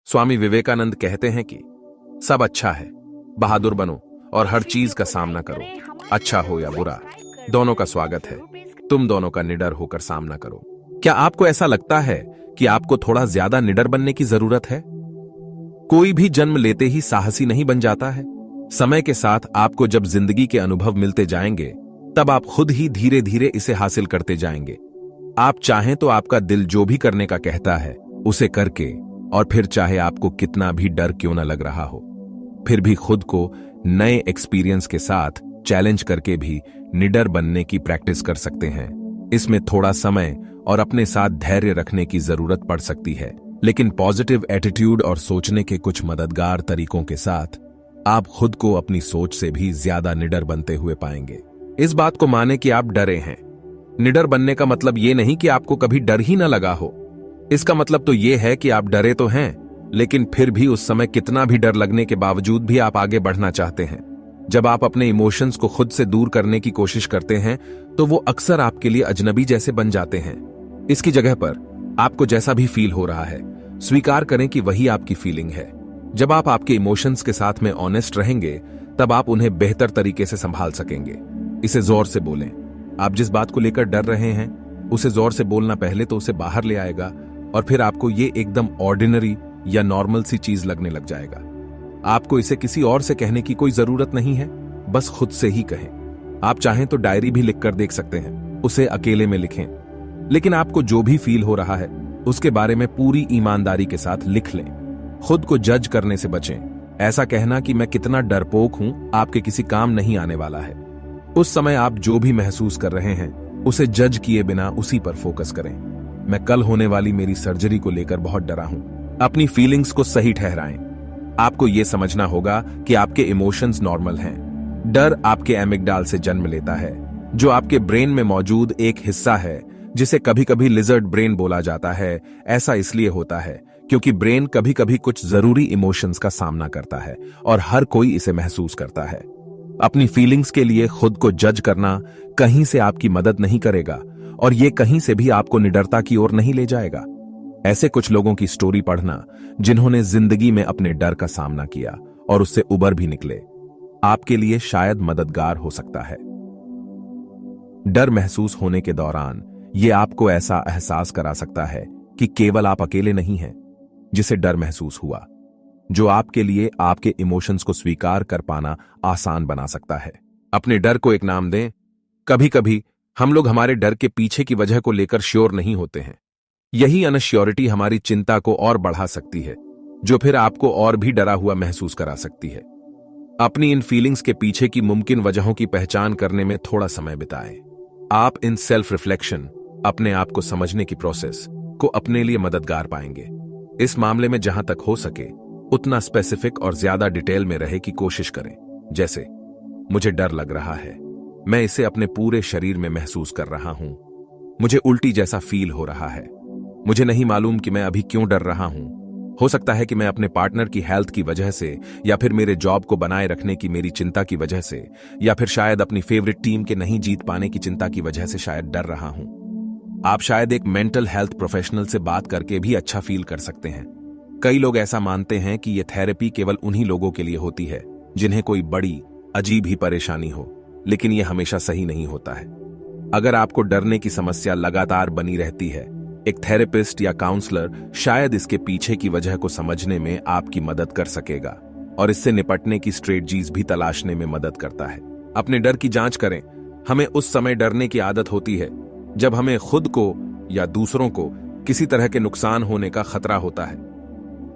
स्वामी विवेकानंद कहते हैं कि सब अच्छा है, बहादुर बनो और हर चीज का सामना करो, अच्छा हो या बुरा, दोनों का स्वागत है। तुम दोनों का निडर होकर सामना करो। क्या आपको ऐसा लगता है कि आपको थोड़ा ज्यादा निडर बनने की जरूरत है? कोई भी जन्म लेते ही साहसी नहीं बन जाता है। समय के साथ आपको जब जिंदगी के अनुभव मिलते जाएंगे, तब आप खुद ही धीरे धीरे इसे हासिल करते जाएंगे। आप चाहें तो आपका दिल जो भी करने का कहता है उसे करके, और फिर चाहे आपको कितना भी डर क्यों न लग रहा हो, फिर भी खुद को नए एक्सपीरियंस के साथ चैलेंज करके भी निडर बनने की प्रैक्टिस कर सकते हैं। इसमें थोड़ा समय और अपने साथ धैर्य रखने की जरूरत पड़ सकती है, लेकिन पॉजिटिव एटीट्यूड और सोचने के कुछ मददगार तरीकों के साथ आप खुद को अपनी सोच से भी ज्यादा निडर बनते हुए पाएंगे। इस बात को माने कि आप डरे हैं। निडर बनने का मतलब ये नहीं कि आपको कभी डर ही न लगा हो। इसका मतलब तो ये है कि आप डरे तो हैं, लेकिन फिर भी उस समय कितना भी डर लगने के बावजूद भी आप आगे बढ़ना चाहते हैं। जब आप अपने इमोशंस को खुद से दूर करने की कोशिश करते हैं, तो वो अक्सर आपके लिए अजनबी जैसे बन जाते हैं। इसकी जगह पर आपको जैसा भी फील हो रहा है, स्वीकार करें कि वही आपकी फीलिंग है। जब आप आपके इमोशंस के साथ में ऑनेस्ट रहेंगे, तब आप उन्हें बेहतर तरीके से संभाल सकेंगे। इसे जोर से बोलें। आप जिस बात को लेकर डर रहे हैं, उसे जोर से बोलना पहले तो उसे बाहर ले आएगा, और फिर आपको ये एकदम ऑर्डिनरी या नॉर्मल सी चीज लगने लग जाएगा। आपको इसे किसी और से कहने की कोई जरूरत नहीं है, बस खुद से ही कहें। आप चाहें तो डायरी भी लिखकर देख सकते हैं, उसे अकेले में लिखें। लेकिन आपको जो भी फील हो रहा है, उसके बारे में पूरी ईमानदारी के साथ लिख लें। खुद को जज करने से बचें। ऐसा कहना कि मैं कितना डरपोक हूं, आपके किसी काम नहीं आने वाला है। उस समय आप जो भी महसूस कर रहे हैं, उसे जज किए बिना उसी पर फोकस करें। मैं कल होने वाली मेरी सर्जरी को लेकर बहुत डरा हूं। अपनी फीलिंग्स को सही ठहराएं। आपको यह समझना होगा कि आपके इमोशंस नॉर्मल हैं। डर आपके एमिगडाल से जन्म लेता है, जो आपके ब्रेन में मौजूद एक हिस्सा है, जिसे कभी कभी लिजर्ड ब्रेन बोला जाता है। ऐसा इसलिए होता है क्योंकि ब्रेन कभी कभी कुछ जरूरी इमोशंस का सामना करता है, और हर कोई इसे महसूस करता है। अपनी फीलिंग्स के लिए खुद को जज करना कहीं से आपकी मदद नहीं करेगा, और ये कहीं से भी आपको निडरता की ओर नहीं ले जाएगा। ऐसे कुछ लोगों की स्टोरी पढ़ना जिन्होंने जिंदगी में अपने डर का सामना किया और उससे उबर भी निकले, आपके लिए शायद मददगार हो सकता है। डर महसूस होने के दौरान यह आपको ऐसा एहसास करा सकता है कि केवल आप अकेले नहीं हैं जिसे डर महसूस हुआ, जो आपके लिए आपके इमोशंस को स्वीकार कर पाना आसान बना सकता है। अपने डर को एक नाम दें। कभी कभी हम लोग हमारे डर के पीछे की वजह को लेकर श्योर नहीं होते हैं। यही अनश्योरिटी हमारी चिंता को और बढ़ा सकती है, जो फिर आपको और भी डरा हुआ महसूस करा सकती है। अपनी इन फीलिंग्स के पीछे की मुमकिन वजहों की पहचान करने में थोड़ा समय बिताएं। आप इन सेल्फ रिफ्लेक्शन, अपने आप को समझने की प्रोसेस को अपने लिए मददगार पाएंगे। इस मामले में जहां तक हो सके उतना स्पेसिफिक और ज्यादा डिटेल में रहे की कोशिश करें। जैसे, मुझे डर लग रहा है, मैं इसे अपने पूरे शरीर में महसूस कर रहा हूं। मुझे उल्टी जैसा फील हो रहा है। मुझे नहीं मालूम कि मैं अभी क्यों डर रहा हूं। हो सकता है कि मैं अपने पार्टनर की हेल्थ की वजह से, या फिर मेरे जॉब को बनाए रखने की मेरी चिंता की वजह से, या फिर शायद अपनी फेवरेट टीम के नहीं जीत पाने की चिंता की वजह से शायद डर रहा हूं। आप शायद एक मेंटल हेल्थ प्रोफेशनल से बात करके भी अच्छा फील कर सकते हैं। कई लोग ऐसा मानते हैं कि यह थेरेपी केवल उन्हीं लोगों के लिए होती है जिन्हें कोई बड़ी अजीब ही परेशानी हो, लेकिन यह हमेशा सही नहीं होता है। अगर आपको डरने की समस्या लगातार बनी रहती है, एक थेरेपिस्ट या काउंसलर शायद इसके पीछे की वजह को समझने में आपकी मदद कर सकेगा, और इससे निपटने की स्ट्रेटजीज भी तलाशने में मदद करता है। अपने डर की जांच करें। हमें उस समय डरने की आदत होती है जब हमें खुद को या दूसरों को किसी तरह के नुकसान होने का खतरा होता है।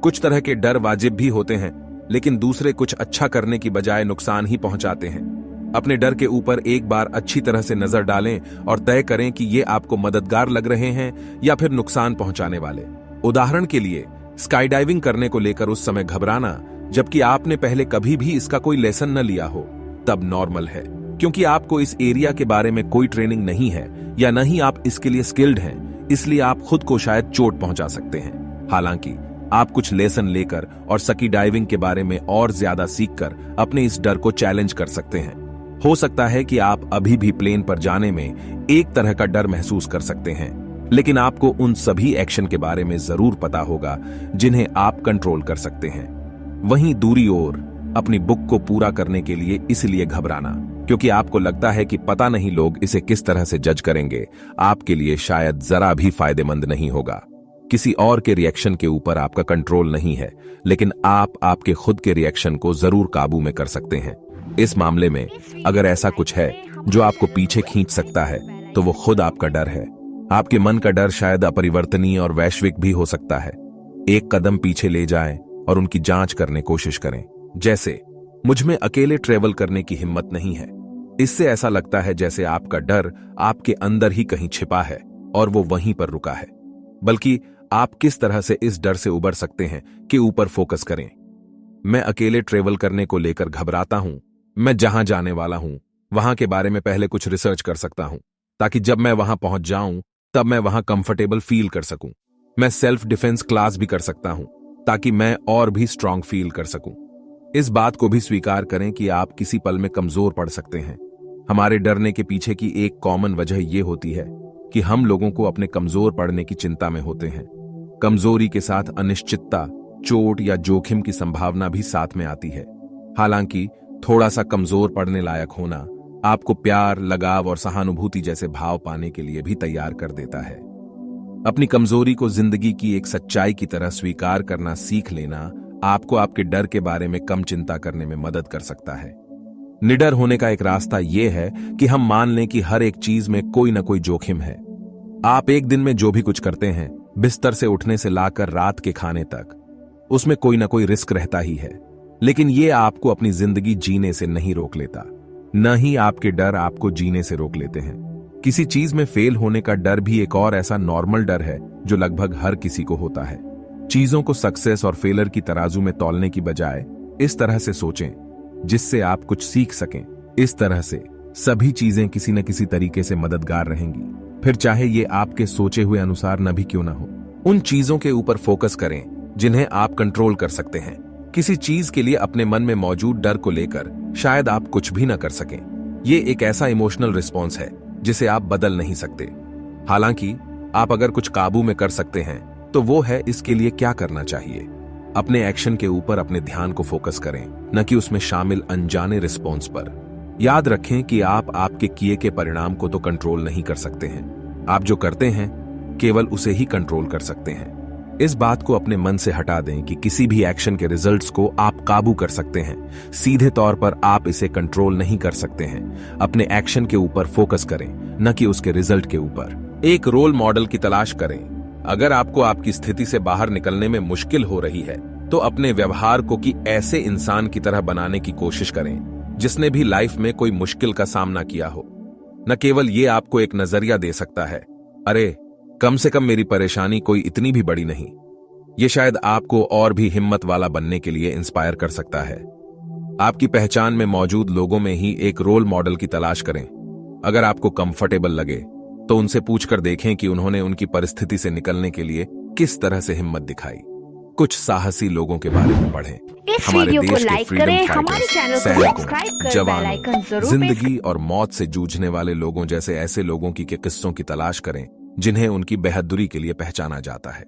कुछ तरह के डर वाजिब भी होते हैं, लेकिन दूसरे कुछ अच्छा करने की बजाय नुकसान ही पहुंचाते हैं। अपने डर के ऊपर एक बार अच्छी तरह से नजर डालें और तय करें कि ये आपको मददगार लग रहे हैं या फिर नुकसान पहुंचाने वाले। उदाहरण के लिए, स्काई डाइविंग करने को लेकर उस समय घबराना, जबकि आपने पहले कभी भी इसका कोई लेसन न लिया हो, तब नॉर्मल है, क्योंकि आपको इस एरिया के बारे में कोई ट्रेनिंग नहीं है या नहीं आप इसके लिए स्किल्ड हैं, इसलिए आप खुद को शायद चोट पहुंचा सकते हैं। हालांकि आप कुछ लेसन लेकर और स्की डाइविंग के बारे में और ज्यादा सीखकर अपने इस डर को चैलेंज कर सकते हैं। हो सकता है कि आप अभी भी प्लेन पर जाने में एक तरह का डर महसूस कर सकते हैं, लेकिन आपको उन सभी एक्शन के बारे में जरूर पता होगा जिन्हें आप कंट्रोल कर सकते हैं। वहीं दूसरी ओर अपनी बुक को पूरा करने के लिए इसलिए घबराना क्योंकि आपको लगता है कि पता नहीं लोग इसे किस तरह से जज करेंगे, आपके लिए शायद जरा भी फायदेमंद नहीं होगा। किसी और के रिएक्शन के ऊपर आपका कंट्रोल नहीं है, लेकिन आप आपके खुद के रिएक्शन को जरूर काबू में कर सकते हैं। इस मामले में अगर ऐसा कुछ है जो आपको पीछे खींच सकता है तो वो खुद आपका डर है। आपके मन का डर शायद अपरिवर्तनीय और वैश्विक भी हो सकता है। एक कदम पीछे ले जाएं और उनकी जांच करने कोशिश करें। जैसे, मुझ में अकेले ट्रेवल करने की हिम्मत नहीं है। इससे ऐसा लगता है जैसे आपका डर आपके अंदर ही कहीं छिपा है और वो वहीं पर रुका है। बल्कि आप किस तरह से इस डर से उबर सकते हैं कि ऊपर फोकस करें। मैं अकेले ट्रेवल करने को लेकर घबराता हूं। मैं जहां जाने वाला हूं वहां के बारे में पहले कुछ रिसर्च कर सकता हूं ताकि जब मैं वहां पहुंच जाऊं तब मैं वहां कंफर्टेबल फील कर सकूं। मैं सेल्फ डिफेंस क्लास भी कर सकता हूं ताकि मैं और भी स्ट्रांग फील कर सकूं। इस बात को भी स्वीकार करें कि आप किसी पल में कमजोर पड़ सकते हैं। हमारे डरने के पीछे की एक कॉमन वजह यह होती है कि हम लोगों को अपने कमजोर पड़ने की चिंता में होते हैं। कमजोरी के साथ अनिश्चितता, चोट या जोखिम की संभावना भी साथ में आती है। हालांकि थोड़ा सा कमजोर पड़ने लायक होना आपको प्यार, लगाव और सहानुभूति जैसे भाव पाने के लिए भी तैयार कर देता है। अपनी कमजोरी को जिंदगी की एक सच्चाई की तरह स्वीकार करना सीख लेना आपको आपके डर के बारे में कम चिंता करने में मदद कर सकता है। निडर होने का एक रास्ता यह है कि हम मान लें कि हर एक चीज में कोई ना कोई जोखिम है। आप एक दिन में जो भी कुछ करते हैं, बिस्तर से उठने से लाकर रात के खाने तक, उसमें कोई ना कोई रिस्क रहता ही है। लेकिन यह आपको अपनी जिंदगी जीने से नहीं रोक लेता, न ही आपके डर आपको जीने से रोक लेते हैं। किसी चीज में फेल होने का डर भी एक और ऐसा नॉर्मल डर है जो लगभग हर किसी को होता है। चीजों को सक्सेस और फेलर की तराजू में तौलने की बजाय इस तरह से सोचें जिससे आप कुछ सीख सकें। इस तरह से सभी चीजें किसी न किसी तरीके से मददगार रहेंगी, फिर चाहे ये आपके सोचे हुए अनुसार न भी क्यों ना हो। उन चीजों के ऊपर फोकस करें जिन्हें आप कंट्रोल कर सकते हैं। किसी चीज के लिए अपने मन में मौजूद डर को लेकर शायद आप कुछ भी न कर सकें। ये एक ऐसा इमोशनल रिस्पॉन्स है जिसे आप बदल नहीं सकते। हालांकि आप अगर कुछ काबू में कर सकते हैं तो वो है इसके लिए क्या करना चाहिए। अपने एक्शन के ऊपर अपने ध्यान को फोकस करें, न कि उसमें शामिल अनजाने रिस्पॉन्स पर। याद रखें कि आप आपके किए के परिणाम को तो कंट्रोल नहीं कर सकते हैं। आप जो करते हैं केवल उसे ही कंट्रोल कर सकते हैं। इस बात को अपने मन से हटा दें कि किसी भी एक्शन के रिजल्ट्स को आप काबू कर सकते हैं। सीधे तौर पर आप इसे कंट्रोल नहीं कर सकते हैं। अपने एक्शन के ऊपर फोकस करें, न कि उसके रिजल्ट के ऊपर। एक रोल मॉडल की तलाश करें। अगर आपको आपकी स्थिति से बाहर निकलने में मुश्किल हो रही है तो अपने व्यवहार को कि ऐसे इंसान की तरह बनाने की कोशिश करें जिसने भी लाइफ में कोई मुश्किल का सामना किया हो। न केवल ये आपको एक नजरिया दे सकता है, अरे कम से कम मेरी परेशानी कोई इतनी भी बड़ी नहीं, ये शायद आपको और भी हिम्मत वाला बनने के लिए इंस्पायर कर सकता है। आपकी पहचान में मौजूद लोगों में ही एक रोल मॉडल की तलाश करें। अगर आपको कंफर्टेबल लगे तो उनसे पूछकर देखें कि उन्होंने उनकी परिस्थिति से निकलने के लिए किस तरह से हिम्मत दिखाई। कुछ साहसी लोगों के बारे में पढ़ें। हमारे देश के फ्रीडम फाइटर्स, सैनिकों, जवानों, जिंदगी और मौत से जूझने वाले लोगों जैसे ऐसे लोगों की के किस्सों की तलाश करें जिन्हें उनकी बहादुरी के लिए पहचाना जाता है।